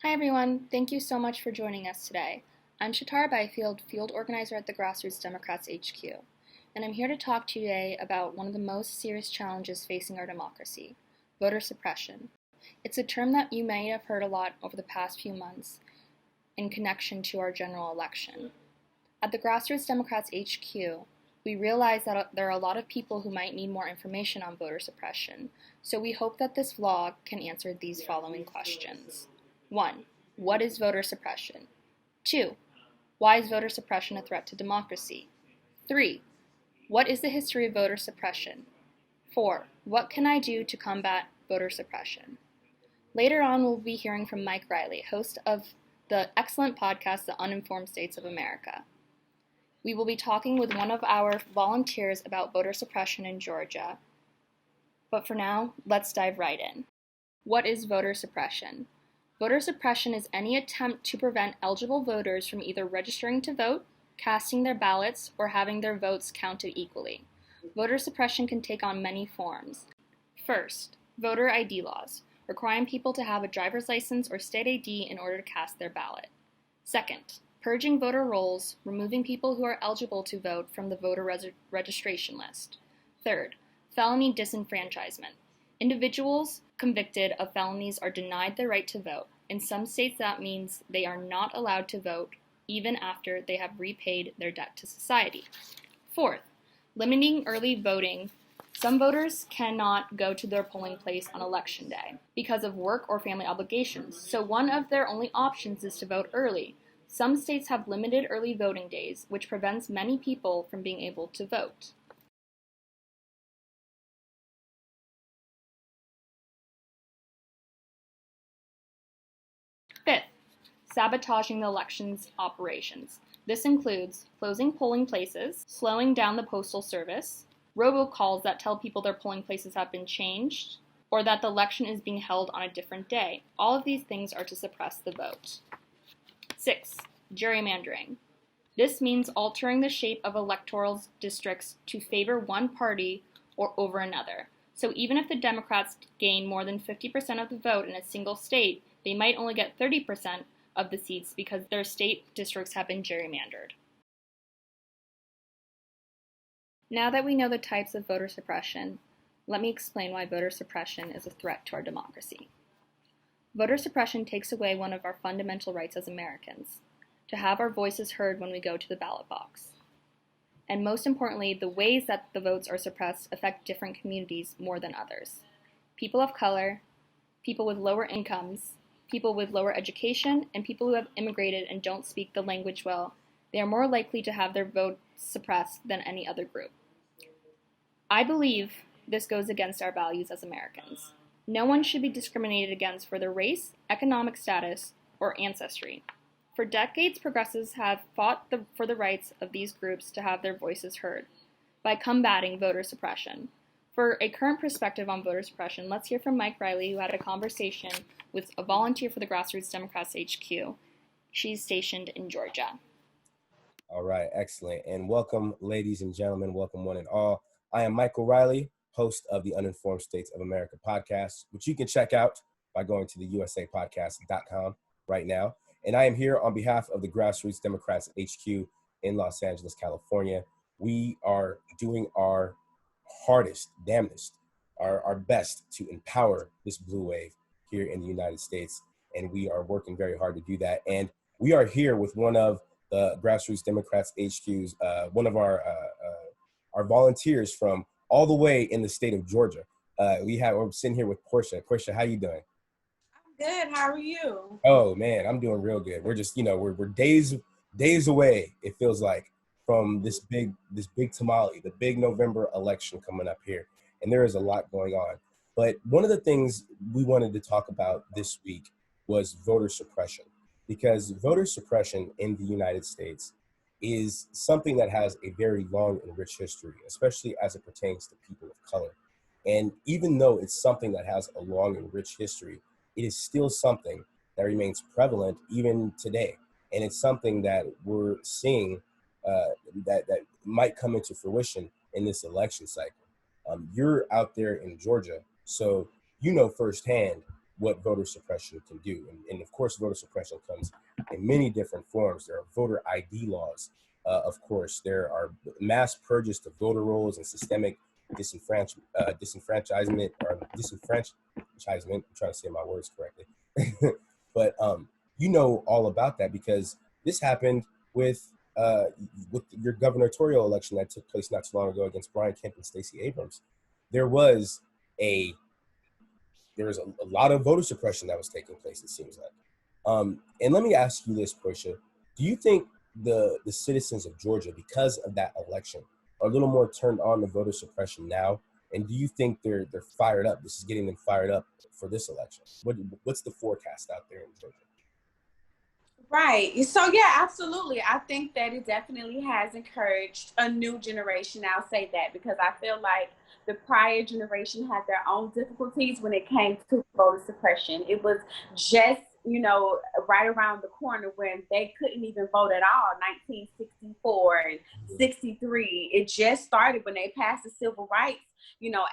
Hi everyone, thank you so much for joining us today. I'm Shatar Byfield, Field Organizer at the Grassroots Democrats HQ, and I'm here to talk to you today about one of the most serious challenges facing our democracy, voter suppression. It's a term that you may have heard a lot over the past few months in connection to our general election. At the Grassroots Democrats HQ, we realize that there are a lot of people who might need more information on voter suppression, so we hope that this vlog can answer these following questions. 1. What is voter suppression? 2. Why is voter suppression a threat to democracy? 3. What is the history of voter suppression? 4. What can I do to combat voter suppression? Later on, we'll be hearing from Mike Riley, host of the excellent podcast, The Uninformed States of America. We will be talking with one of our volunteers about voter suppression in Georgia. But for now, let's dive right in. What is voter suppression? Voter suppression is any attempt to prevent eligible voters from either registering to vote, casting their ballots, or having their votes counted equally. Voter suppression can take on many forms. First, voter ID laws, requiring people to have a driver's license or state ID in order to cast their ballot. Second, purging voter rolls, removing people who are eligible to vote from the voter registration list. Third, felony disenfranchisement. Individuals convicted of felonies are denied the right to vote. In some states, that means they are not allowed to vote even after they have repaid their debt to society. Fourth, limiting early voting. Some voters cannot go to their polling place on election day because of work or family obligations, so one of their only options is to vote early. Some states have limited early voting days, which prevents many people from being able to vote. Fifth, sabotaging the election's operations. This includes closing polling places, slowing down the postal service, robocalls that tell people their polling places have been changed, or that the election is being held on a different day. All of these things are to suppress the vote. 6. Gerrymandering. This means altering the shape of electoral districts to favor one party or over another. So even if the Democrats gain more than 50% of the vote in a single state, they might only get 30% of the seats because their state districts have been gerrymandered. Now that we know the types of voter suppression, let me explain why voter suppression is a threat to our democracy. Voter suppression takes away one of our fundamental rights as Americans, to have our voices heard when we go to the ballot box. And most importantly, the ways that the votes are suppressed affect different communities more than others. People of color, people with lower incomes, people with lower education, and people who have immigrated and don't speak the language well, they are more likely to have their vote suppressed than any other group. I believe this goes against our values as Americans. No one should be discriminated against for their race, economic status, or ancestry. For decades, progressives have fought for the rights of these groups to have their voices heard by combating voter suppression. For a current perspective on voter suppression, let's hear from Mike Riley, who had a conversation with a volunteer for the Grassroots Democrats HQ. She's stationed in Georgia. All right, excellent. And welcome, ladies and gentlemen. Welcome, one and all. I am Michael Riley, host of the Uninformed States of America podcast, which you can check out by going to the usapodcast.com right now. And I am here on behalf of the Grassroots Democrats HQ in Los Angeles, California. We are doing our hardest, damnedest, our best to empower this blue wave here in the United States. And we are working very hard to do that. And we are here with one of the Grassroots Democrats HQ's, one of our volunteers from all the way in the state of Georgia. We're sitting here with Portia. Portia, how you doing? Good. How are you? Oh man, I'm doing real good. We're just, we're days away. It feels like from this big tamale, the big November election coming up here, and there is a lot going on. But one of the things we wanted to talk about this week was voter suppression, because voter suppression in the United States is something that has a very long and rich history, especially as it pertains to people of color. And even though it's something that has a long and rich history, it is still something that remains prevalent even today. And it's something that we're seeing that might come into fruition in this election cycle. You're out there in Georgia, so you know firsthand what voter suppression can do. And of course, voter suppression comes in many different forms. There are voter ID laws. Of course, there are mass purges to voter rolls and systemic disenfranchisement. I'm trying to say my words correctly. But you know all about that because this happened with your gubernatorial election that took place not too long ago against Brian Kemp and Stacey Abrams. There was a lot of voter suppression that was taking place, it seems like. And let me ask you this, Portia. Do you think the citizens of Georgia, because of that election, are a little more turned on to voter suppression now? And do you think they're fired up? This is getting them fired up for this election. What's the forecast out there in Georgia? Right. So yeah, absolutely. I think that it definitely has encouraged a new generation. I'll say that because I feel like the prior generation had their own difficulties when it came to voter suppression. It was just, right around the corner when they couldn't even vote at all, 1964 and 63. It just started when they passed the Civil Rights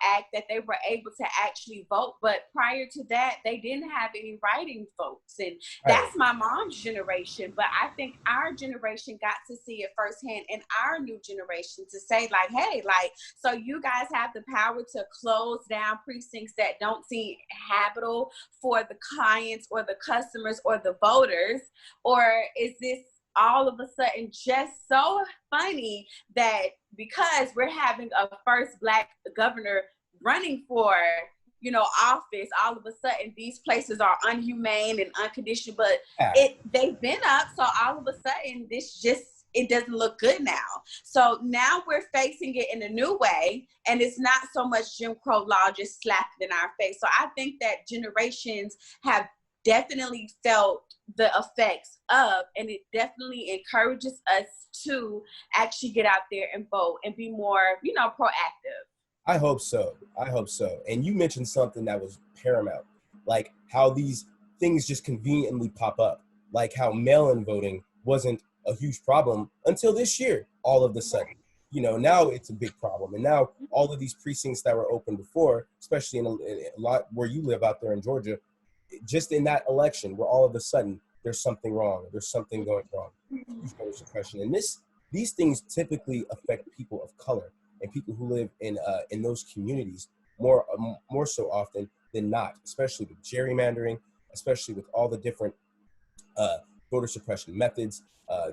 act that they were able to actually vote. But prior to that, they didn't have any writing votes. And that's my mom's generation. But I think our generation got to see it firsthand in our new generation to say like, hey, so you guys have the power to close down precincts that don't seem habitable for the clients or the customers or the voters? Or is this all of a sudden just so funny that because we're having a first Black governor running for office, all of a sudden these places are unhumane and unconditional, but they've been up, so all of a sudden it doesn't look good now. So now we're facing it in a new way, and it's not so much Jim Crow law just slapped in our face. So I think that generations have definitely felt the effects of, and it definitely encourages us to actually get out there and vote and be more, proactive. I hope so. And you mentioned something that was paramount, like how these things just conveniently pop up, like how mail-in voting wasn't a huge problem until this year, all of a sudden. Now it's a big problem. And now all of these precincts that were open before, especially in a lot where you live out there in Georgia, just in that election where all of a sudden there's something wrong, there's something going wrong, voter suppression. And these things typically affect people of color and people who live in those communities more so often than not, especially with gerrymandering, especially with all the different voter suppression methods.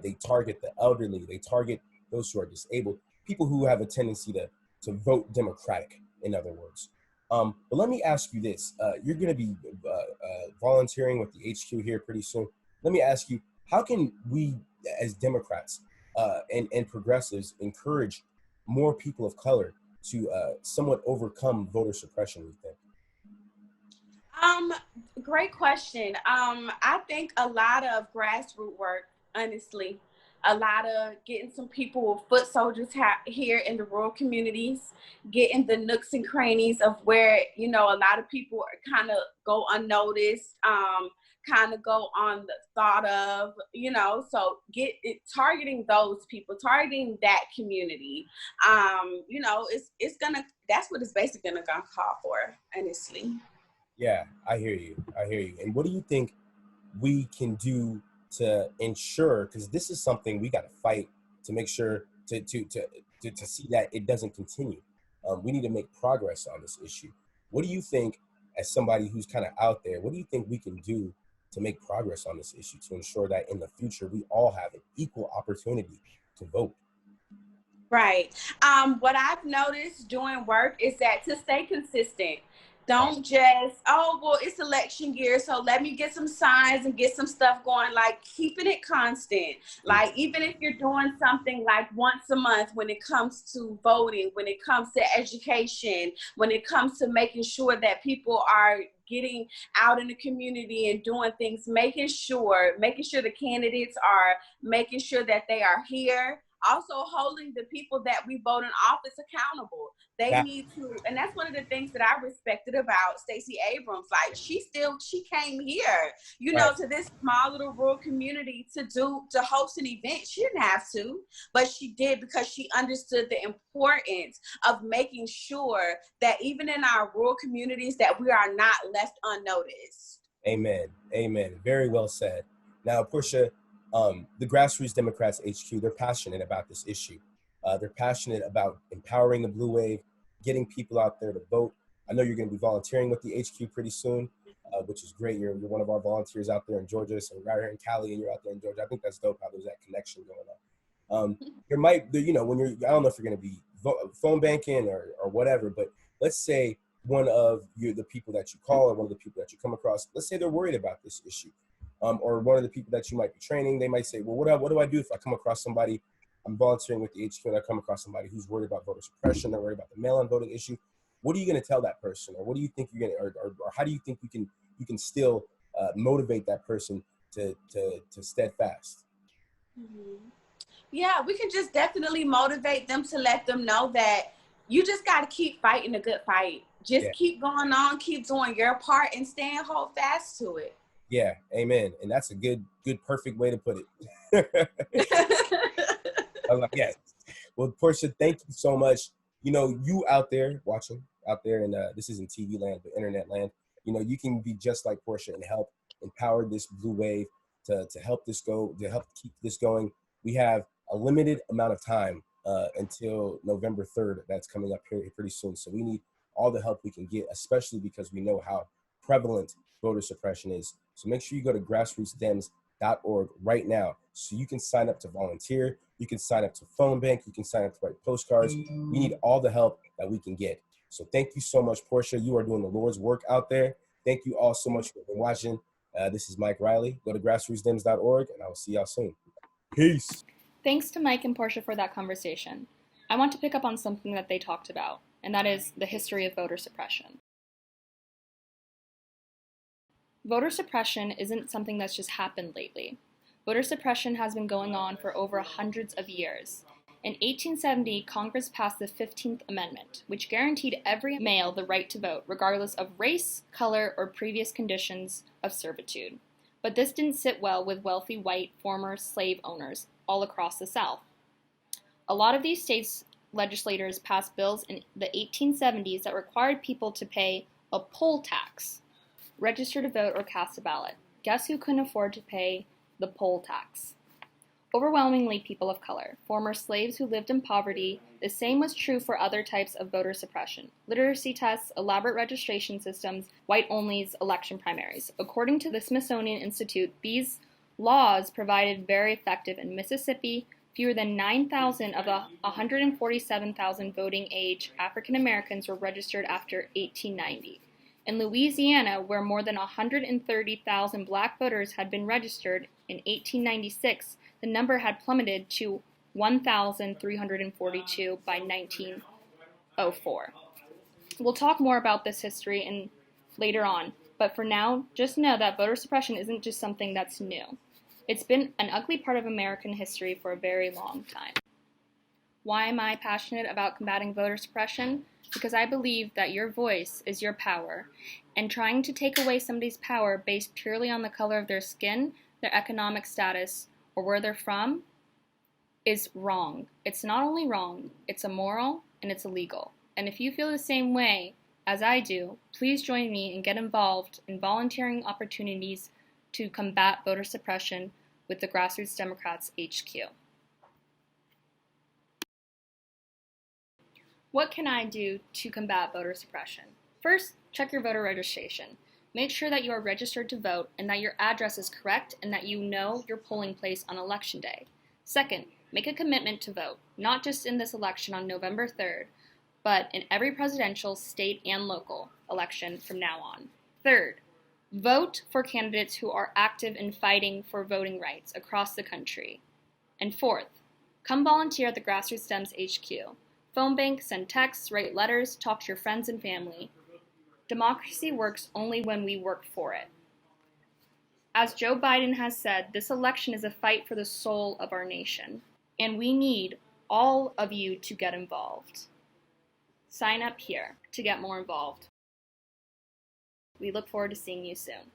They target the elderly, they target those who are disabled, people who have a tendency to vote Democratic, in other words. But let me ask you this. You're going to be volunteering with the HQ here pretty soon. Let me ask you, how can we as Democrats and progressives encourage more people of color to somewhat overcome voter suppression, you think? Great question. I think a lot of grassroots work, honestly, a lot of getting some people with foot soldiers here in the rural communities, getting the nooks and crannies of where, a lot of people kind of go unnoticed, kind of go on the thought of, so targeting those people, targeting that community, that's what it's basically gonna call for, honestly. Yeah, I hear you. And what do you think we can do to ensure, because this is something we got to fight to make sure to see that it doesn't continue. We need to make progress on this issue. What do you think, as somebody who's kind of out there, what do you think we can do to make progress on this issue to ensure that in the future we all have an equal opportunity to vote? Right. What I've noticed doing work is that to stay consistent. Don't just, it's election year, so let me get some signs and get some stuff going, like keeping it constant. Like even if you're doing something like once a month when it comes to voting, when it comes to education, when it comes to making sure that people are getting out in the community and doing things, making sure the candidates are making sure that they are here also holding the people that we vote in office accountable. They need to, and that's one of the things that I respected about Stacey Abrams. Like she came here, you know, to this small little rural community to host an event. She didn't have to, but she did because she understood the importance of making sure that even in our rural communities that we are not left unnoticed. Amen. Amen. Very well said. Now, Portia, the Grassroots Democrats HQ, they're passionate about this issue. They're passionate about empowering the blue wave, getting people out there to vote. I know you're going to be volunteering with the HQ pretty soon, which is great. You're one of our volunteers out there in Georgia, so right here in Cali, and you're out there in Georgia. I think that's dope how there's that connection going on. When you're, I don't know if you're going to be phone banking or whatever, but let's say one of the people that you call or one of the people that you come across, let's say they're worried about this issue. Or one of the people that you might be training, they might say, well, what do I do if I come across somebody, I'm volunteering with the HQ and I come across somebody who's worried about voter suppression, they're worried about the mail-in voting issue. What are you going to tell that person? Or what do you think you're going to, or how do you think you can still motivate that person to steadfast? Mm-hmm. Yeah, we can just definitely motivate them to let them know that you just got to keep fighting a good fight. Just keep going on, keep doing your part and hold fast to it. Yeah, amen. And that's a good, perfect way to put it. I was like, yes. Well, Portia, thank you so much. You know, you out there watching, out there, and this isn't TV land, but internet land. You know, you can be just like Portia and help empower this blue wave to help this go, to help keep this going. We have a limited amount of time until November 3rd. That's coming up here pretty soon. So we need all the help we can get, especially because we know how prevalent voter suppression is. So make sure you go to grassrootsdems.org right now so you can sign up to volunteer, you can sign up to phone bank, you can sign up to write postcards. We need all the help that we can get. So thank you so much, Portia. You are doing the Lord's work out there. Thank you all so much for watching. This is Mike Riley. Go to grassrootsdems.org and I will see y'all soon. Peace. Thanks to Mike and Portia for that conversation. I want to pick up on something that they talked about, and that is the history of voter suppression. Voter suppression isn't something that's just happened lately. Voter suppression has been going on for over hundreds of years. In 1870, Congress passed the 15th Amendment, which guaranteed every male the right to vote, regardless of race, color, or previous conditions of servitude. But this didn't sit well with wealthy white former slave owners all across the South. A lot of these states' legislators passed bills in the 1870s that required people to pay a poll tax, register to vote, or cast a ballot. Guess who couldn't afford to pay the poll tax? Overwhelmingly people of color, former slaves who lived in poverty. The same was true for other types of voter suppression: literacy tests, elaborate registration systems, white-only election primaries. According to the Smithsonian Institute, these laws provided very effective. In Mississippi, fewer than 9,000 of the 147,000 voting age African Americans were registered after 1890. In Louisiana, where more than 130,000 black voters had been registered in 1896, the number had plummeted to 1,342 by 1904. We'll talk more about this history later on, but for now, just know that voter suppression isn't just something that's new. It's been an ugly part of American history for a very long time. Why am I passionate about combating voter suppression? Because I believe that your voice is your power, and trying to take away somebody's power based purely on the color of their skin, their economic status, or where they're from is wrong. It's not only wrong, it's immoral and it's illegal. And if you feel the same way as I do, please join me and get involved in volunteering opportunities to combat voter suppression with the Grassroots Democrats HQ. What can I do to combat voter suppression? First, check your voter registration. Make sure that you are registered to vote and that your address is correct and that you know your polling place on Election Day. Second, make a commitment to vote, not just in this election on November 3rd, but in every presidential, state, and local election from now on. Third, vote for candidates who are active in fighting for voting rights across the country. And fourth, come volunteer at the Grassroots Dems HQ. Phone bank, send texts, write letters, talk to your friends and family. Democracy works only when we work for it. As Joe Biden has said, this election is a fight for the soul of our nation. And we need all of you to get involved. Sign up here to get more involved. We look forward to seeing you soon.